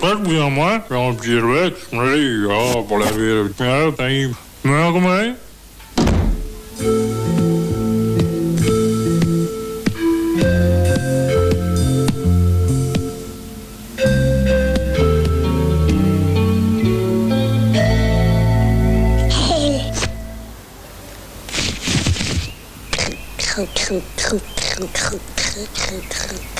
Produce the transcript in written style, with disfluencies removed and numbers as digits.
Peut-être bien moi, un petit Rex, mais pour la vie, mais comment? Trou, trou, trou, trou, trou, trou, trou, trou.